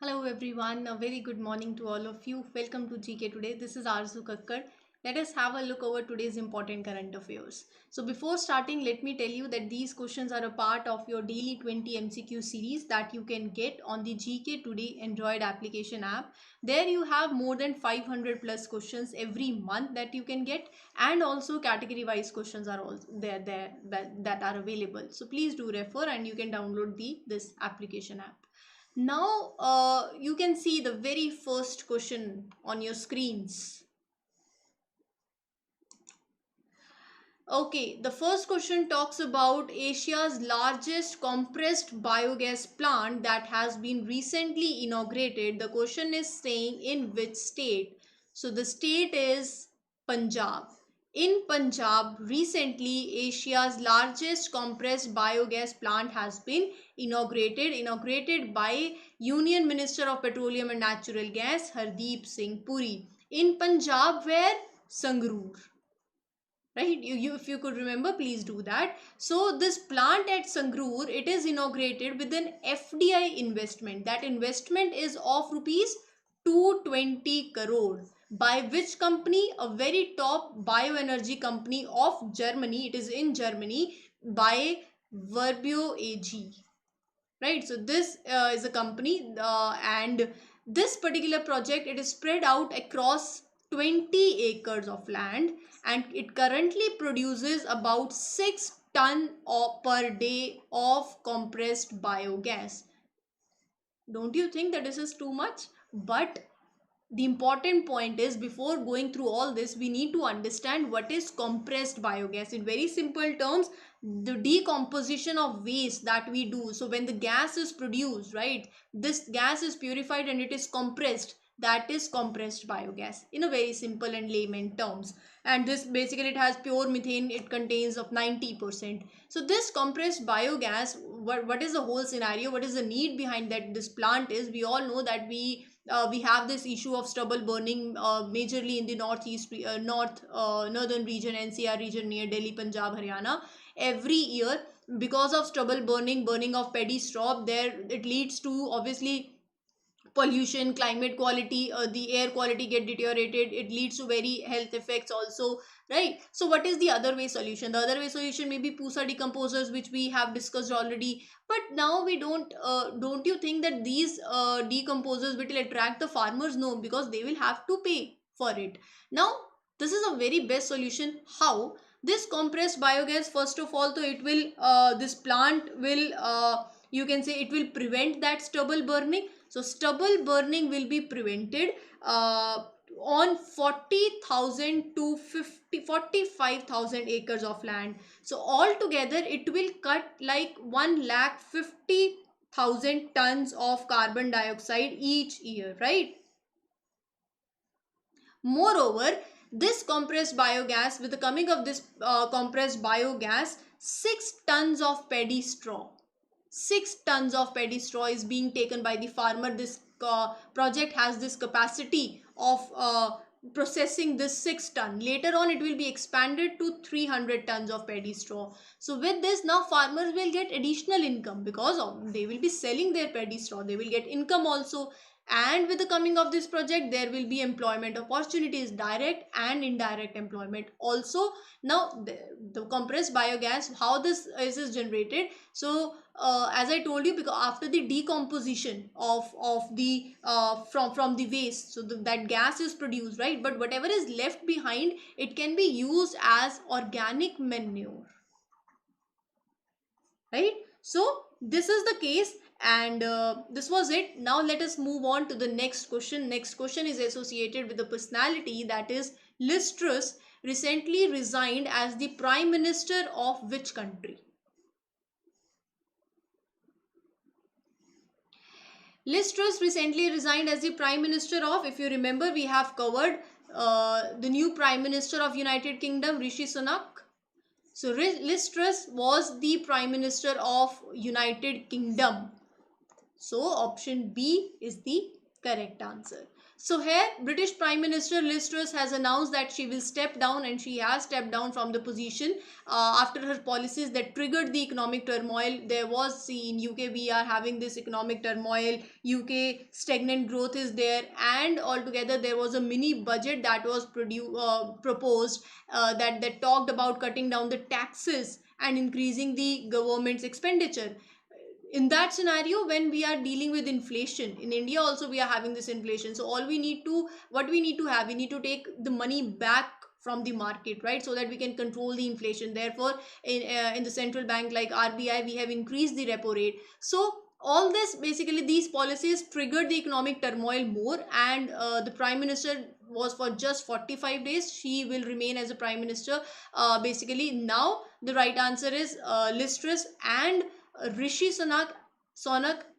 Hello everyone, a very good morning to all of you. Welcome to GK Today. This is Arzu Kakkar. Let us have a look over today's important current affairs. So before starting, let me tell you that these questions are a part of your daily 20 MCQ series that you can get on the GK Today Android application app. There you have more than 500 plus questions every month that you can get, and also category wise questions are also there that are available. So please do refer and you can download this application app. Now you can see the very first question on your screens. Okay, the first question talks about Asia's largest compressed biogas plant that has been recently inaugurated. The question is saying in which state. So the state is Punjab. In Punjab, recently Asia's largest compressed biogas plant has been inaugurated by Union Minister of Petroleum and Natural Gas Hardeep Singh Puri. In Punjab, where? Sangrur. Right, if you could remember, please do that. So this plant at Sangrur, it is inaugurated with an FDI investment. That investment is of rupees 220 crore. By which company? A very top bioenergy company of Germany. It is in Germany, by Verbio AG. Right, so this is a company, and this particular project, it is spread out across 20 acres of land, and it currently produces about 6 ton per day of compressed biogas. Don't you think that this is too much? But the important point is, before going through all this, we need to understand what is compressed biogas. In very simple terms, the decomposition of waste that we do. So when the gas is produced, right, this gas is purified and it is compressed. That is compressed biogas in a very simple and layman terms. And this basically, it has pure methane, it contains of 90%. So this compressed biogas, what is the whole scenario, what is the need behind that this plant is? We all know that we have this issue of stubble burning majorly in the northern region, NCR region near Delhi, Punjab, Haryana. Every year, because of stubble burning of paddy straw, there it leads to obviously pollution, climate quality, the air quality get deteriorated. It leads to very health effects also, right? So what is the other way solution? The other way solution may be pusa decomposers, which we have discussed already. But now we don't you think that these decomposers will attract the farmers? No, because they will have to pay for it. Now this is a very best solution. How? This compressed biogas, first of all, so it will this plant will you can say it will prevent that stubble burning. So stubble burning will be prevented on 40,000 to 45,000 acres of land. So altogether it will cut like 1,50,000 tons of carbon dioxide each year, right? Moreover, this compressed biogas, with the coming of this compressed biogas, 6 tons of paddy straw. 6 tons of paddy straw is being taken by the farmer. This project has this capacity of processing this 6 ton. Later on, it will be expanded to 300 tons of paddy straw. So with this, now farmers will get additional income, because they will be selling their paddy straw. They will get income also. And with the coming of this project, there will be employment opportunities, direct and indirect employment also. Now the compressed biogas, how this is generated? So as I told you, because after the decomposition of the from the waste, so that gas is produced, right? But whatever is left behind, it can be used as organic manure, right? So this is the case, and this was it. Now let us move on to the next question. Next question is associated with the personality, that is Liz Truss recently resigned as the Prime Minister of which country? Liz Truss recently resigned as the Prime Minister of, if you remember, we have covered the new Prime Minister of United Kingdom, Rishi Sunak. So Liz Truss was the Prime Minister of United Kingdom. So option B is the correct answer. So here, British Prime Minister Liz Truss has announced that she will step down, and she has stepped down from the position after her policies that triggered the economic turmoil. There was, see, in UK we are having this economic turmoil, UK stagnant growth is there, and altogether there was a mini budget that was proposed that talked about cutting down the taxes and increasing the government's expenditure. In that scenario, when we are dealing with inflation in India, also we are having this inflation. So all we need to, what we need to have, we need to take the money back from the market, right, so that we can control the inflation. Therefore, in the central bank like RBI, we have increased the repo rate. So all this, basically these policies triggered the economic turmoil more, and the prime minister was for just 45 days. She will remain as a prime minister. Basically now the right answer is Liz Truss, and Rishi Sunak,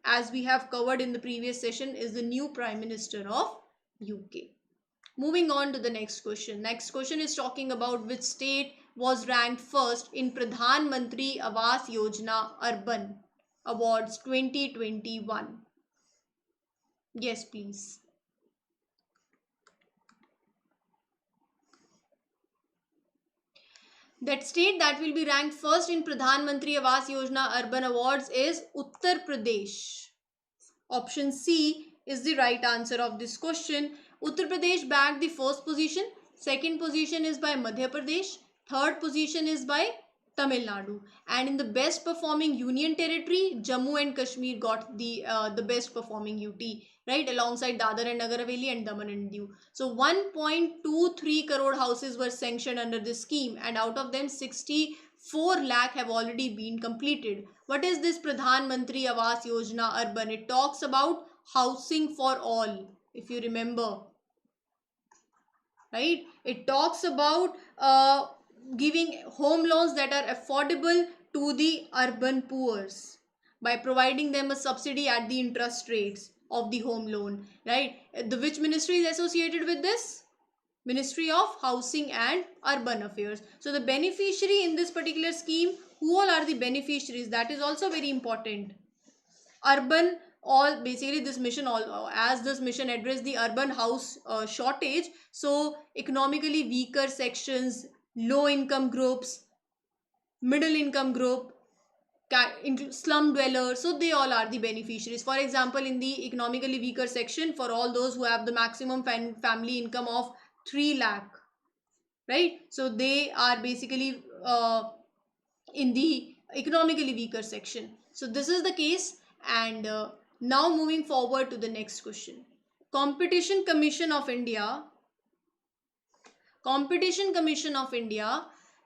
as we have covered in the previous session, is the new Prime Minister of UK. Moving on to the next question. Next question is talking about which state was ranked first in Pradhan Mantri Awas Yojana Urban Awards 2021. Yes, please. That state that will be ranked first in Pradhan Mantri Awas Yojana Urban Awards is Uttar Pradesh. Option C is the right answer of this question. Uttar Pradesh bagged the first position. Second position is by Madhya Pradesh. Third position is by Tamil Nadu. And in the best performing union territory, Jammu and Kashmir got the best performing UT, right, alongside Dadar and Nagar Haveli and Daman and Diu. So 1.23 crore houses were sanctioned under this scheme, and out of them 64 lakh have already been completed. What is this Pradhan Mantri Awas Yojana Urban? It talks about housing for all, if you remember, right? It talks about giving home loans that are affordable to the urban poors by providing them a subsidy at the interest rates of the home loan, right? The which ministry is associated with this? Ministry of Housing and Urban Affairs. So the beneficiary in this particular scheme, who all are the beneficiaries? That is also very important. Urban, all, basically this mission, all as this mission address the urban house shortage, so economically weaker sections, low income groups, middle income group, slum dwellers, so they all are the beneficiaries. For example, in the economically weaker section, for all those who have the maximum family income of 3 lakh, right, so they are basically in the economically weaker section. So this is the case. And now moving forward to the next question. Competition Commission of India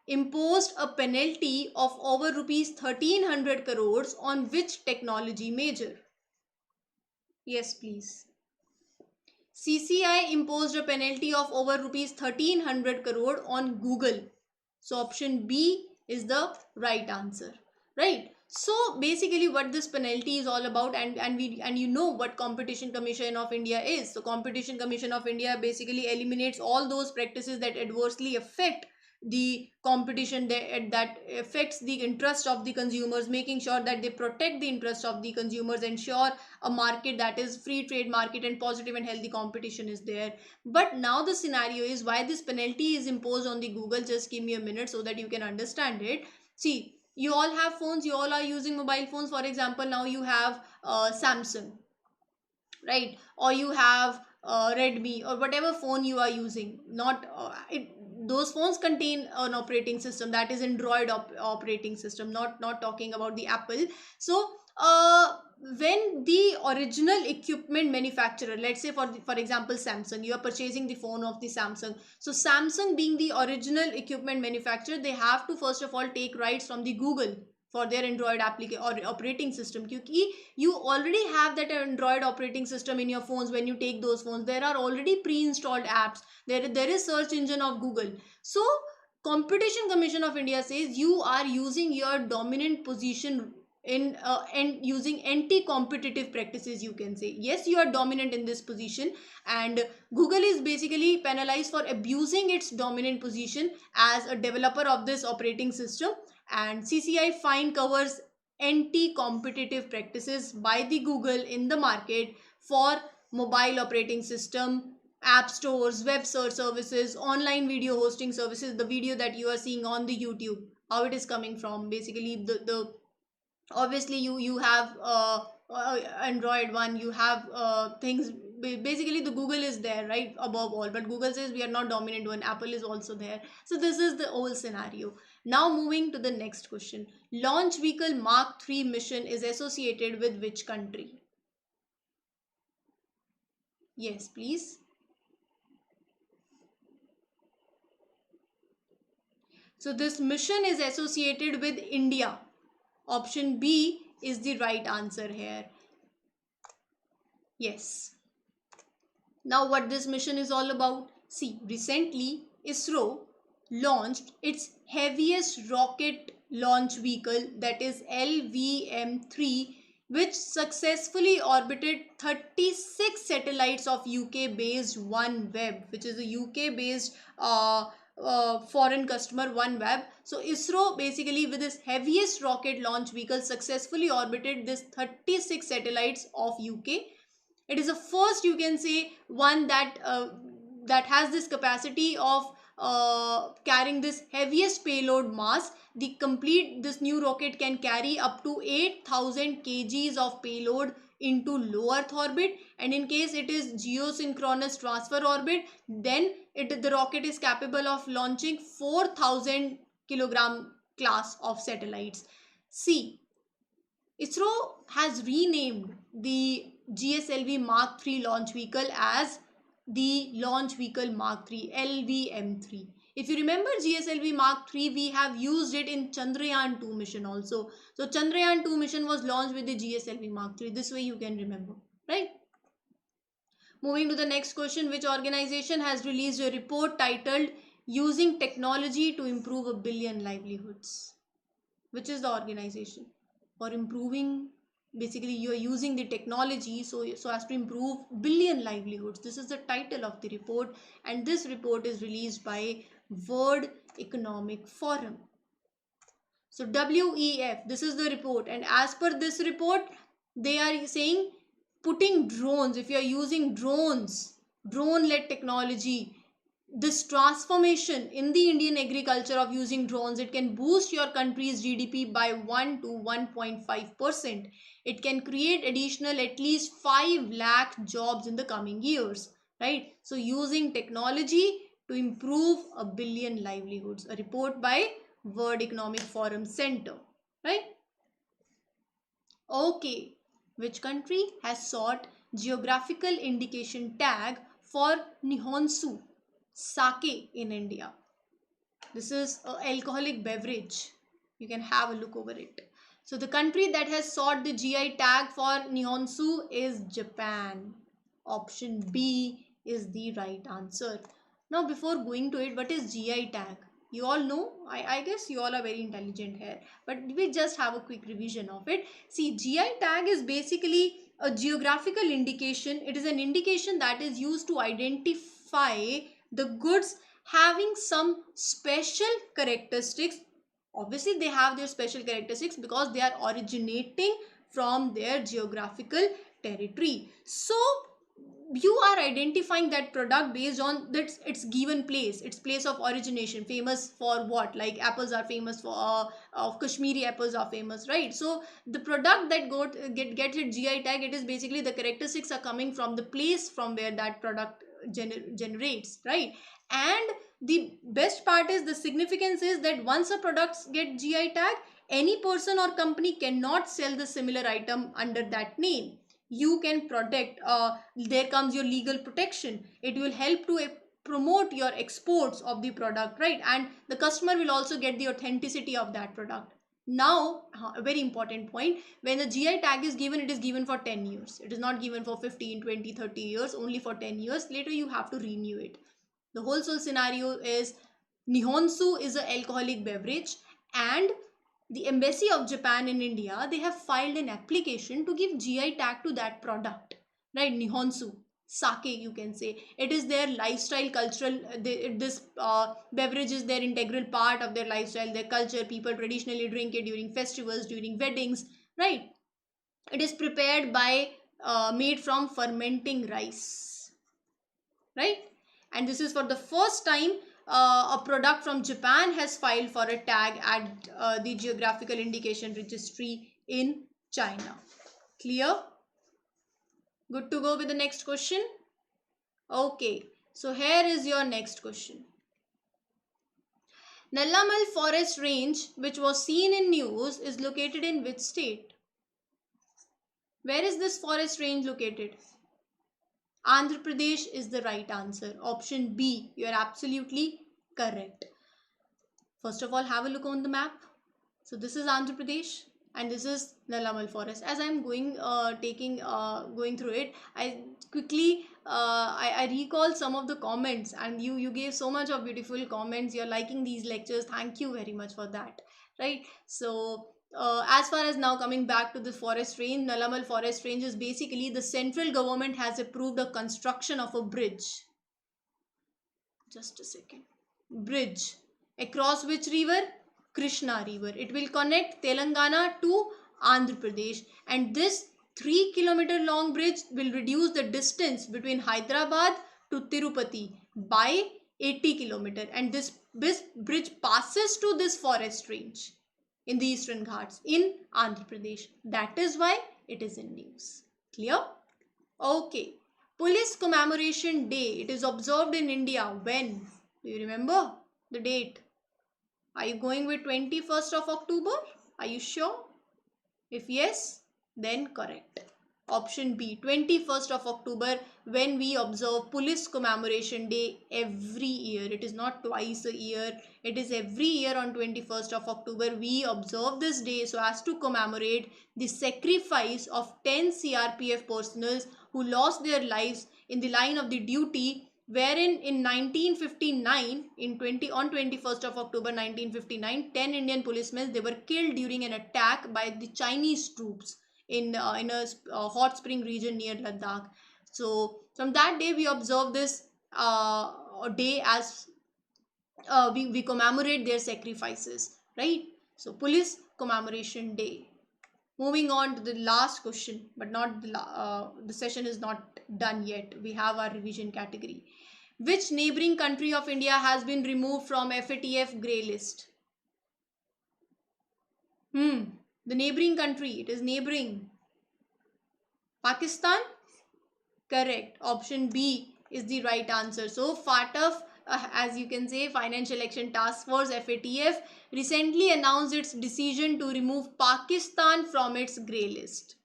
imposed a penalty of over rupees 1300 crores on which technology major? Yes, please. CCI imposed a penalty of over rupees 1300 crore on Google. So option B is the right answer, right? So basically what this penalty is all about, and you know what Competition Commission of India is. So Competition Commission of India basically eliminates all those practices that adversely affect the competition, that affects the interest of the consumers, making sure that they protect the interest of the consumers, ensure a market that is free trade market and positive and healthy competition is there. But now the scenario is why this penalty is imposed on the Google. Just give me a minute so that you can understand it. See, you all have phones, you all are using mobile phones. For example, now you have Samsung, right, or you have Redmi, or whatever phone you are using. Not those phones contain an operating system, that is Android operating system, not talking about the Apple. So when the original equipment manufacturer, let's say for example Samsung, you are purchasing the phone of the Samsung. So Samsung being the original equipment manufacturer, they have to first of all take rights from the Google for their Android application or operating system, because you already have that Android operating system in your phones. When you take those phones, there are already pre-installed apps, there is search engine of Google. So Competition Commission of India says you are using your dominant position in and using anti-competitive practices, you can say. Yes, you are dominant in this position, and Google is basically penalized for abusing its dominant position as a developer of this operating system. And CCI fine covers anti-competitive practices by the Google in the market for mobile operating system, app stores, web search services, online video hosting services, the video that you are seeing on the YouTube, how it is coming from. Basically, the obviously you have Android one, you have things. Basically, the Google is there, right, above all, but Google says we are not dominant one. Apple is also there. So this is the whole scenario. Now moving to the next question. Launch vehicle Mark 3 mission is associated with which country? Yes, please. So this mission is associated with India. Option B is the right answer here. Yes. Now what this mission is all about? See, recently ISRO launched its heaviest rocket launch vehicle, that is LVM-3, which successfully orbited 36 satellites of UK-based OneWeb, which is a UK-based foreign customer, OneWeb. So ISRO basically with its heaviest rocket launch vehicle successfully orbited this 36 satellites of UK. It is the first, you can say, one that that has this capacity of carrying this heaviest payload mass. This new rocket can carry up to 8,000 kgs of payload into low Earth orbit, and in case it is geosynchronous transfer orbit, then the rocket is capable of launching 4,000 kilogram class of satellites. See, ISRO has renamed the GSLV Mark 3 launch vehicle as the Launch Vehicle Mark 3, LVM-3. If you remember GSLV Mark 3, we have used it in Chandrayaan 2 mission also. So Chandrayaan 2 mission was launched with the GSLV Mark 3. This way you can remember, right? Moving to the next question. Which organization has released a report titled Using Technology to Improve a Billion Livelihoods? Which is the organization? For improving, basically you are using the technology so as to improve billion livelihoods. This is the title of the report, and this report is released by World Economic Forum. So WEF, this is the report, and as per this report, they are saying putting drones, if you are using drones, drone-led technology, this transformation in the Indian agriculture of using drones, it can boost your country's GDP by 1 to 1.5%. It can create additional at least 5 lakh jobs in the coming years, right? So using technology to improve a billion livelihoods, a report by World Economic Forum Center, right? Okay, which country has sought geographical indication tag for Nihonsu, sake in India? This is an alcoholic beverage. You can have a look over it. So the country that has sought the GI tag for Nihonsu is Japan. Option B is the right answer. Now before going to it, what is GI tag? You all know, I guess you all are very intelligent here, but we just have a quick revision of it. See, GI tag is basically a geographical indication. It is an indication that is used to identify the goods having some special characteristics. Obviously they have their special characteristics because they are originating from their geographical territory. So you are identifying that product based on its given place, its place of origination. Famous for what? Like apples are famous for Kashmiri apples are famous, right? So the product that gets its GI tag, it is basically the characteristics are coming from the place from where that product generates, right? And the best part is, the significance is that once a product get GI tag, any person or company cannot sell the similar item under that name. You can protect, there comes your legal protection. It will help to promote your exports of the product, right? And the customer will also get the authenticity of that product. Now a very important point, when the GI tag is given, it is given for 10 years. It is not given for 15, 20, 30 years, only for 10 years. Later you have to renew it. The whole scenario is Nihonsu is an alcoholic beverage, and the Embassy of Japan in India, they have filed an application to give GI tag to that product, right? Nihonsu, sake, you can say. It is their lifestyle, cultural, this beverage is their integral part of their lifestyle, their culture. People traditionally drink it during festivals, during weddings, right? It is prepared by made from fermenting rice, right? And this is for the first time a product from Japan has filed for a tag at the Geographical Indication Registry in China. Clear? Good to go with the next question? Okay, so here is your next question. Nallamala forest range, which was seen in news, is located in which state? Where is this forest range located? Andhra Pradesh is the right answer. Option B, you are absolutely correct. First of all, have a look on the map. So this is Andhra Pradesh and this is Nallamala forest. As I'm going through it, I quickly I recall some of the comments, and you gave so much of beautiful comments. You're liking these lectures. Thank you very much for that. Right. So as far as now coming back to the forest range, Nallamala forest range is basically the central government has approved a construction of a bridge. Just a second. Bridge across which river? Krishna river. It will connect Telangana to Andhra Pradesh, and this 3-kilometer long bridge will reduce the distance between Hyderabad to Tirupati by 80 kilometer, and this bridge passes to this forest range in the Eastern Ghats in Andhra Pradesh. That is why it is in news. Clear? Okay. Police Commemoration Day. It is observed in India when? Do you remember the date? Are you going with 21st of October? Are you sure? If yes, then correct. Option B, 21st of October, when we observe Police Commemoration Day every year. It is not twice a year. It is every year on 21st of October. We observe this day so as to commemorate the sacrifice of 10 CRPF personnel who lost their lives in the line of the duty, wherein in 1959, on 21st of October 1959, 10 Indian policemen, they were killed during an attack by the Chinese troops in a hot spring region near Ladakh. So from that day we observe this day as we commemorate their sacrifices, right? So Police Commemoration Day. Moving on to the last question, but not the session is not done yet. We have our revision category. Which neighboring country of India has been removed from FATF Grey List? The neighboring country. It is neighboring. Pakistan? Correct. Option B is the right answer. So FATF, as you can say, Financial Action Task Force, FATF, recently announced its decision to remove Pakistan from its grey list.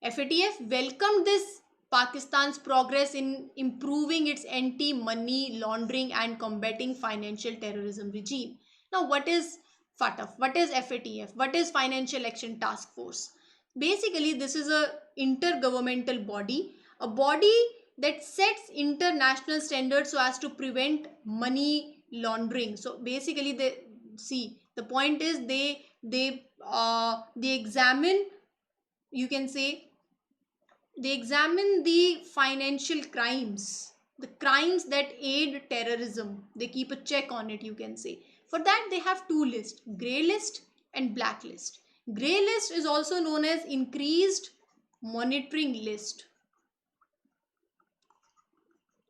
FATF welcomed this Pakistan's progress in improving its anti-money laundering and combating financial terrorism regime. Now, what is FATF? What is FATF? What is Financial Action Task Force? Basically, this is a intergovernmental body, a body that sets international standards so as to prevent money laundering. So basically, the point is they examine, you can say, they examine the financial crimes, the crimes that aid terrorism. They keep a check on it, you can say. For that, they have two lists, grey list and black list. Grey list is also known as increased monitoring list.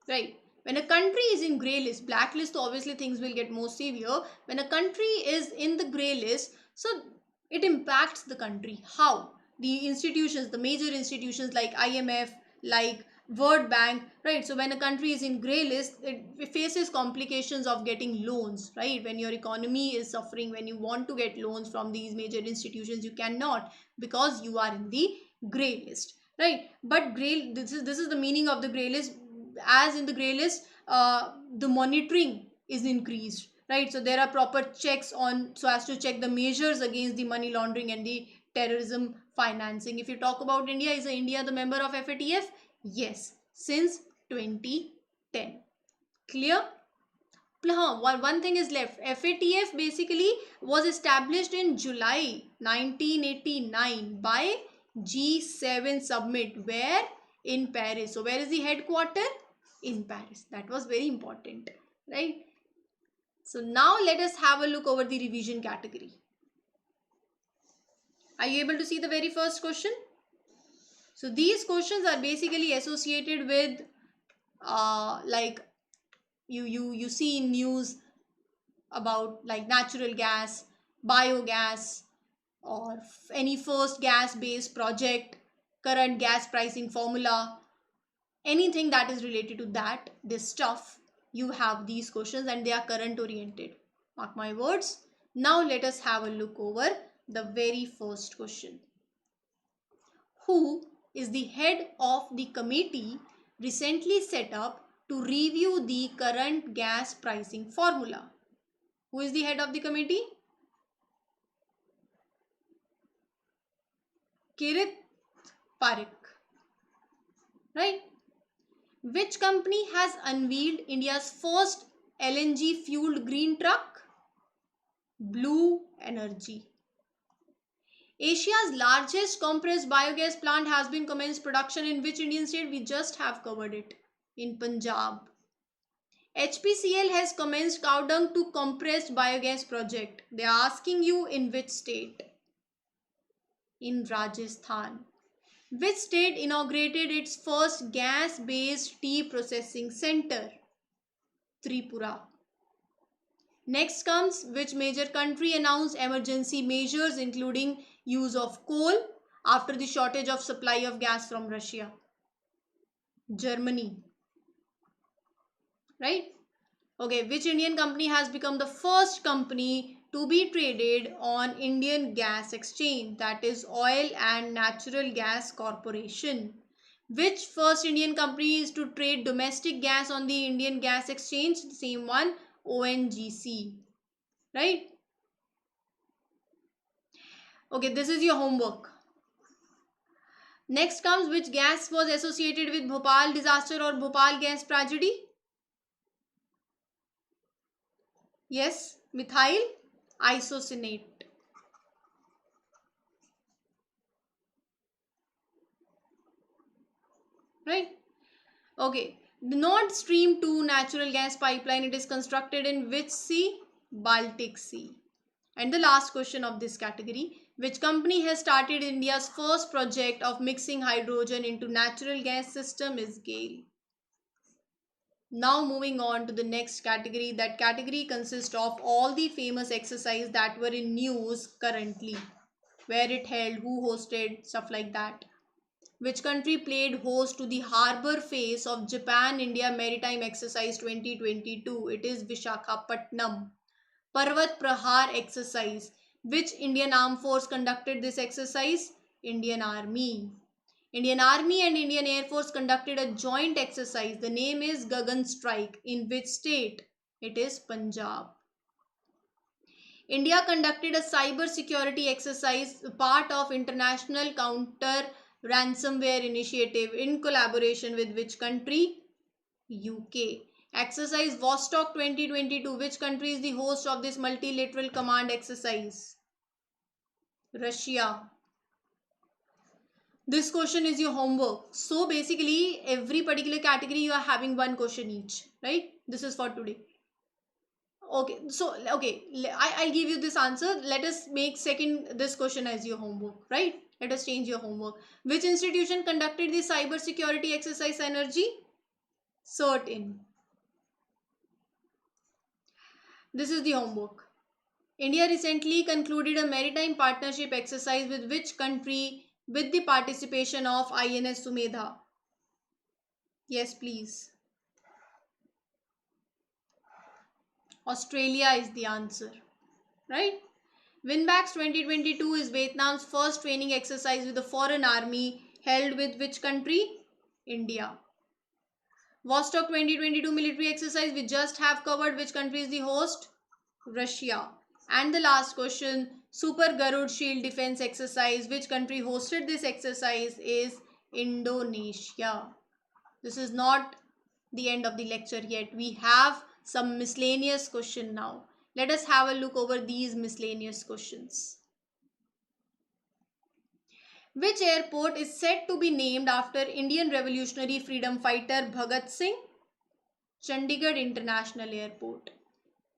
Right. When a country is in grey list, black list, obviously things will get more severe. When a country is in the grey list, so it impacts the country. How? The institutions, the major institutions like IMF, like World Bank, right? So when a country is in grey list, it faces complications of getting loans, right? When your economy is suffering, when you want to get loans from these major institutions, you cannot, because you are in the grey list, right? But this is the meaning of the grey list. As in the grey list, the monitoring is increased, right? So there are proper checks on, so as to check the measures against the money laundering and the terrorism financing. If you talk about India, is India the member of FATF? Yes, since 2010. Clear? One thing is left. FATF basically was established in July 1989 by G7 summit, where in Paris. So where is the headquarter? In Paris. That was very important, right? So now let us have a look over the revision category. Are you able to see the very first question? So these questions are basically associated with like you see in news about like natural gas, biogas, or any first gas based project, current gas pricing formula, anything that is related to that, this stuff, you have these questions and they are current oriented. Mark my words. Now let us have a look over the very first question. Who is the head of the committee recently set up to review the current gas pricing formula? Who is the head of the committee? Kirit Parekh, right? Which company has unveiled India's first LNG fueled green truck? Blue Energy. Asia's largest compressed biogas plant has been commenced production in which Indian state? We just have covered it. In Punjab. HPCL has commenced cow dung to compressed biogas project. They are asking you in which state? In Rajasthan. Which state inaugurated its first gas-based tea processing center? Tripura. Next comes which major country announced emergency measures including use of coal after the shortage of supply of gas from Russia? Germany. Right? Okay, which Indian company has become the first company to be traded on Indian Gas Exchange, that is Oil and Natural Gas Corporation? Which first Indian company is to trade domestic gas on the Indian Gas Exchange? The same one, ONGC, right? Okay, this is your homework. Next comes which gas was associated with Bhopal disaster or Bhopal gas tragedy? Yes, methyl isocyanate. Right? Okay. The Nord Stream 2 natural gas pipeline, it is constructed in which sea? Baltic Sea. And the last question of this category, which company has started India's first project of mixing hydrogen into natural gas system? Is GAIL. Now moving on to the next category. That category consists of all the famous exercises that were in news currently. Where it held, who hosted, stuff like that. Which country played host to the harbour phase of Japan-India Maritime Exercise 2022? It is Vishakhapatnam. Parvat Prahar exercise. Which Indian Armed Force conducted this exercise? Indian Army. Indian Army and Indian Air Force conducted a joint exercise. The name is Gagan Strike. In which state? It is Punjab. India conducted a cyber security exercise, part of international counter ransomware initiative in collaboration with which country? UK. Exercise Vostok 2022. Which country is the host of this multilateral command exercise? Russia. This question is your homework. So basically every particular category you are having one question each, right? This is for today. Okay, so I'll give you this answer. Let us make this question as your homework, right? Let us change your homework. Which institution conducted the cyber security exercise Energy? CERT-In. This is the homework. India recently concluded a maritime partnership exercise with which country with the participation of INS Sumedha? Yes, please. Australia is the answer, right? Winbacks 2022 is Vietnam's first training exercise with a foreign army held with which country? India. Vostok 2022 military exercise we just have covered. Which country is the host? Russia. And the last question, Super Garud Shield Defense exercise. Which country hosted this exercise? Is Indonesia. This is not the end of the lecture yet. We have some miscellaneous question now. Let us have a look over these miscellaneous questions. Which airport is said to be named after Indian revolutionary freedom fighter Bhagat Singh? Chandigarh International Airport.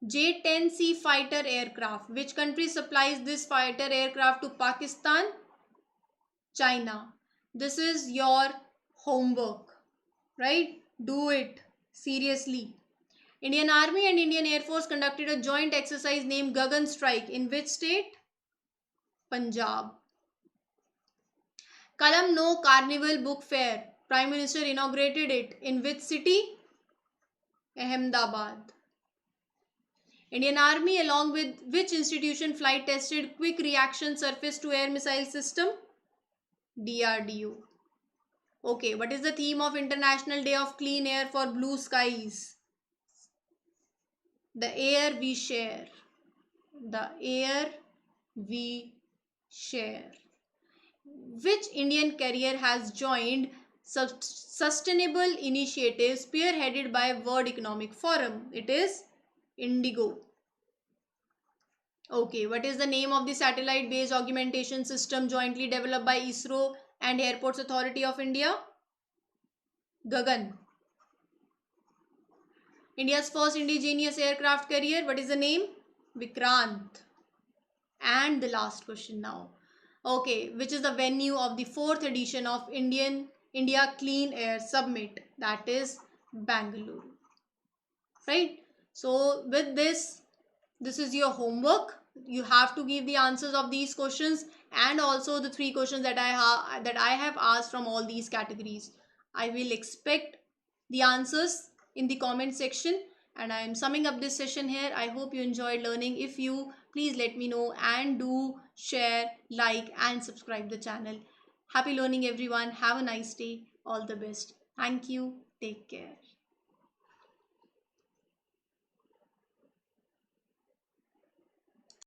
J-10C fighter aircraft. Which country supplies this fighter aircraft to Pakistan? China. This is your homework, right? Do it seriously. Indian Army and Indian Air Force conducted a joint exercise named Gagan Strike in which state? Punjab. Kalam No Carnival Book Fair, Prime Minister inaugurated it in which city? Ahmedabad. Indian Army along with which institution flight tested quick reaction surface to air missile system? DRDO. Okay, what is the theme of International Day of Clean Air for Blue Skies? The air we share. The air we share. Which Indian carrier has joined sustainable initiatives spearheaded by World Economic Forum? It is Indigo. Okay, what is the name of the satellite based augmentation system jointly developed by ISRO and Airports Authority of India? Gagan. India's first indigenous aircraft carrier, what is the name? Vikrant. And the last question now. Okay, which is the venue of the 4th edition of India Clean Air Summit? That is Bangalore. Right? So with this is your homework. You have to give the answers of these questions and also the 3 questions that I have asked from all these categories. I will expect the answers in the comment section, and I am summing up this session here. I hope you enjoyed learning. If you, please let me know and do share, like and subscribe the channel. Happy learning everyone. Have a nice day. All the best. Thank you. Take care.